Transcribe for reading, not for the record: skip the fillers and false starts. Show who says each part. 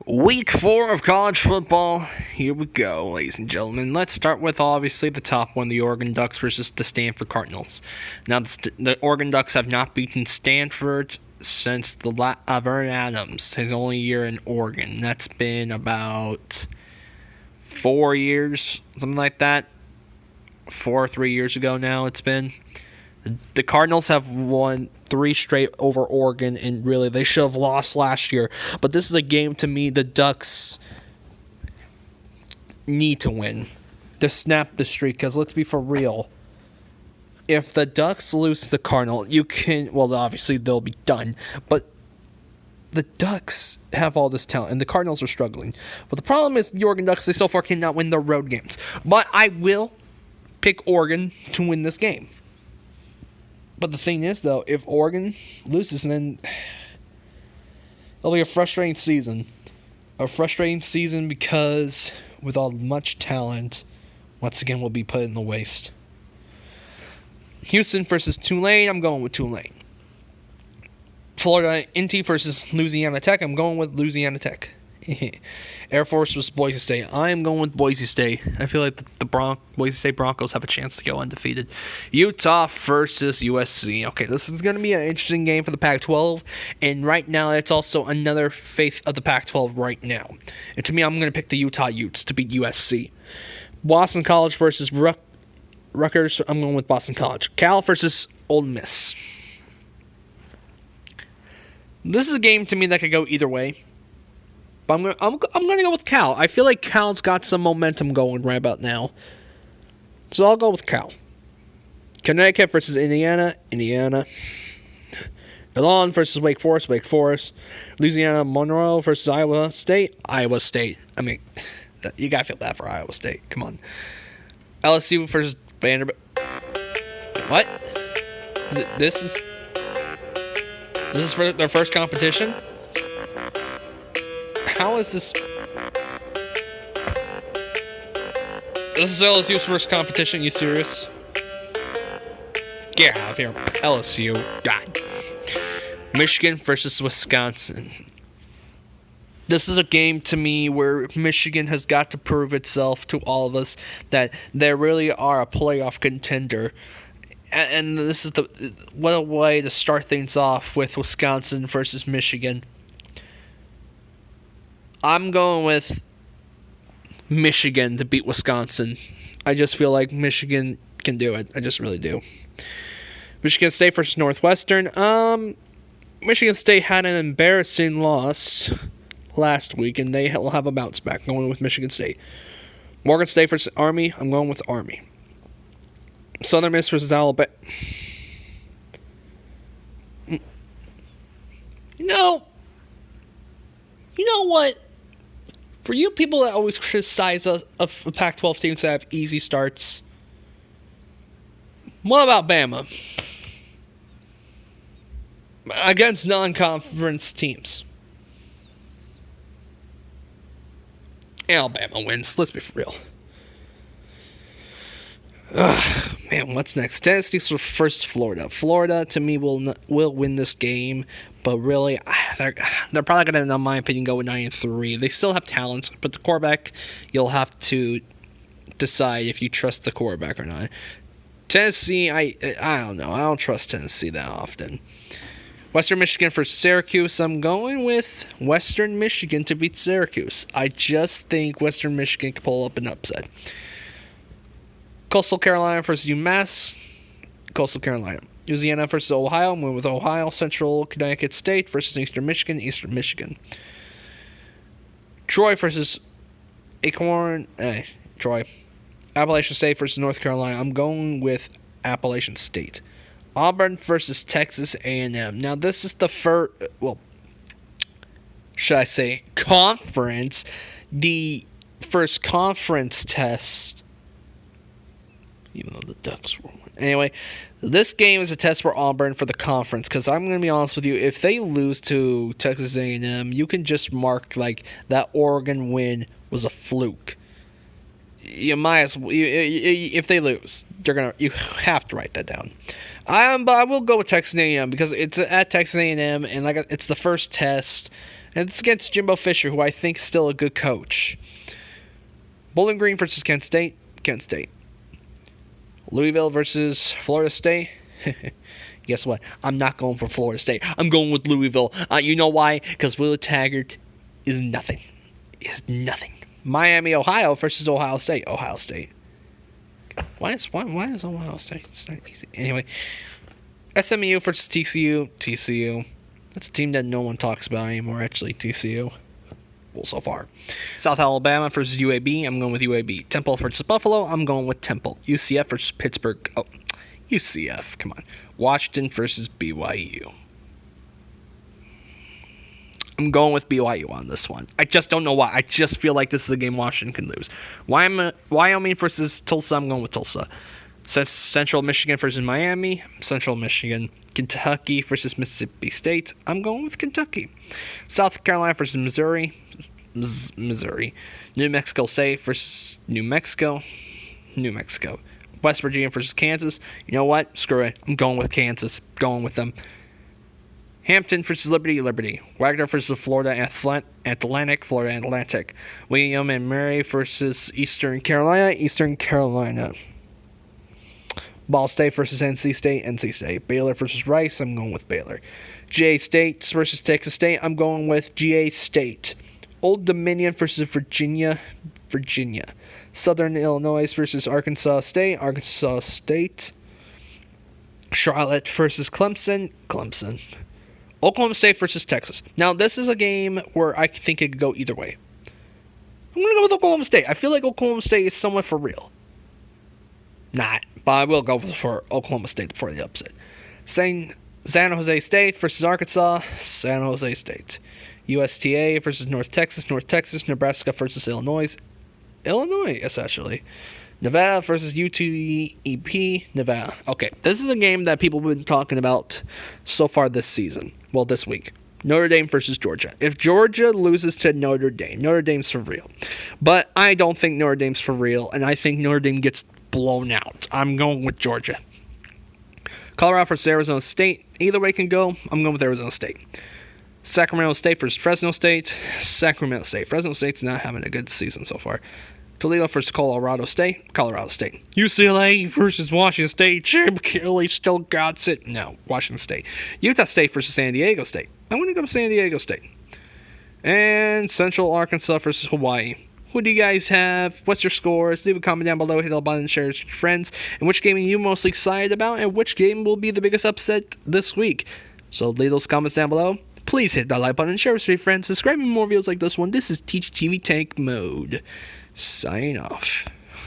Speaker 1: Week 4 of college football. Here we go, ladies and gentlemen. Let's start with obviously the top one, the Oregon Ducks versus the Stanford Cardinals. Now, the Oregon Ducks have not beaten Stanford since Vernon Adams, his only year in Oregon. That's been about 4 years, something like that. 4 or 3 years ago now it's been. The Cardinals have won 3 straight over Oregon, and really, they should have lost last year. But this is a game, to me, the Ducks need to win to snap the streak, because let's be for real. If the Ducks lose to the Cardinals, obviously they'll be done. But the Ducks have all this talent, and the Cardinals are struggling. But the problem is the Oregon Ducks, they so far cannot win their road games. But I will pick Oregon to win this game. But the thing is, though, if Oregon loses, then it'll be a frustrating season. A frustrating season because, with all much talent, once again, will be put in the waste. Houston versus Tulane, I'm going with Tulane. Florida Inty versus Louisiana Tech, I'm going with Louisiana Tech. Air Force versus Boise State. I am going with Boise State. I feel like the Boise State Broncos have a chance to go undefeated. Utah versus USC. Okay, this is going to be an interesting game for the Pac-12, and right now it's also another faith of the Pac-12 right now. And to me, I'm going to pick the Utah Utes to beat USC. Boston College versus Rutgers. I'm going with Boston College. Cal versus Ole Miss. This is a game to me that could go either way. But I'm gonna go with Cal. I feel like Cal's got some momentum going right about now. So I'll go with Cal. Connecticut versus Indiana. Illinois versus Wake Forest. Louisiana Monroe versus Iowa State. I mean, you gotta feel bad for Iowa State. Come on. LSU versus Vanderbilt. What? This is for their first competition? How is this? This is LSU's first competition, you serious? Get out of here. LSU. God. Michigan versus Wisconsin. This is a game to me where Michigan has got to prove itself to all of us that they really are a playoff contender. And this is what a way to start things off with Wisconsin versus Michigan. I'm going with Michigan to beat Wisconsin. I just feel like Michigan can do it. I just really do. Michigan State versus Northwestern. Michigan State had an embarrassing loss last week, and they will have a bounce back. Going with Michigan State. Morgan State versus Army. I'm going with Army. Southern Miss versus Alabama. You know what? For you people that always criticize of Pac-12 teams that have easy starts, what about Bama? Against non-conference teams. Alabama wins. Let's be for real. Man, what's next? Tennessee versus Florida. Florida, to me, will win this game, but really, they're probably going to, in my opinion, go with 9-3. They still have talents, but the quarterback, you'll have to decide if you trust the quarterback or not. Tennessee, I don't know. I don't trust Tennessee that often. Western Michigan versus Syracuse. I'm going with Western Michigan to beat Syracuse. I just think Western Michigan can pull up an upset. Coastal Carolina versus UMass. Coastal Carolina. Louisiana versus Ohio. I'm going with Ohio. Central Connecticut State versus Eastern Michigan. Eastern Michigan. Troy versus Troy. Appalachian State versus North Carolina. I'm going with Appalachian State. Auburn versus Texas A&M. Now, this is the first, should I say, conference. The first conference test. Even though the Ducks were. Anyway, this game is a test for Auburn for the conference. Because I'm going to be honest with you, if they lose to Texas A&M, you can just mark like that Oregon win was a fluke. You might as well, if they lose, you have to write that down. But I will go with Texas A&M because it's at Texas A&M, and it's the first test. And it's against Jimbo Fisher, who I think is still a good coach. Bowling Green versus Kent State. Kent State. Louisville versus Florida State. Guess what? I'm not going for Florida State. I'm going with Louisville. You know why? Because Willa Taggart is nothing. Is nothing. Miami, Ohio versus Ohio State. Ohio State. Why is Ohio State? It's not easy. Anyway, SMU versus TCU. TCU. That's a team that no one talks about anymore, actually. TCU. Well, so far. South Alabama versus UAB. I'm going with UAB. Temple versus Buffalo. I'm going with Temple. UCF versus Pittsburgh. Oh, UCF. Come on. Washington versus BYU. I'm going with BYU on this one. I just don't know why. I just feel like this is a game Washington can lose. Wyoming versus Tulsa. I'm going with Tulsa. Central Michigan versus Miami. Central Michigan. Kentucky versus Mississippi State. I'm going with Kentucky. South Carolina versus Missouri. Missouri. New Mexico State versus New Mexico. New Mexico. West Virginia versus Kansas. You know what? Screw it. I'm going with Kansas. Going with them. Hampton versus Liberty. Liberty. Wagner versus Florida Atlantic. Florida Atlantic. William and Mary versus Eastern Carolina. Eastern Carolina. Ball State versus NC State. NC State. Baylor versus Rice. I'm going with Baylor. GA State versus Texas State. I'm going with GA State. Old Dominion versus Virginia. Virginia. Southern Illinois versus Arkansas State. Arkansas State. Charlotte versus Clemson. Clemson. Oklahoma State versus Texas. Now, this is a game where I think it could go either way. I'm going to go with Oklahoma State. I feel like Oklahoma State is somewhat for real. Not, but I will go for Oklahoma State for the upset. San Jose State versus Arkansas. San Jose State. USTA versus North Texas. North Texas. Nebraska versus Illinois. Illinois, essentially. Nevada versus UTEP. Nevada. Okay, this is a game that people have been talking about so far this season. Well, this week. Notre Dame versus Georgia. If Georgia loses to Notre Dame's for real. But I don't think Notre Dame's for real, and I think Notre Dame gets blown out. I'm going with Georgia. Colorado versus Arizona State. Either way can go. I'm going with Arizona State. Sacramento State versus Fresno State. Sacramento State. Fresno State's not having a good season so far. Toledo versus Colorado State. Colorado State. UCLA versus Washington State. Chip Kelly still got it. No, Washington State. Utah State versus San Diego State. I'm going to go with San Diego State. And Central Arkansas versus Hawaii. Who do you guys have? What's your scores? Leave a comment down below. Hit the button and share it with your friends. And which game are you most excited about? And which game will be the biggest upset this week? So leave those comments down below. Please hit that like button and share with your friends. Subscribe to more videos like this one. This is TGTV Tank Mode. Sign off.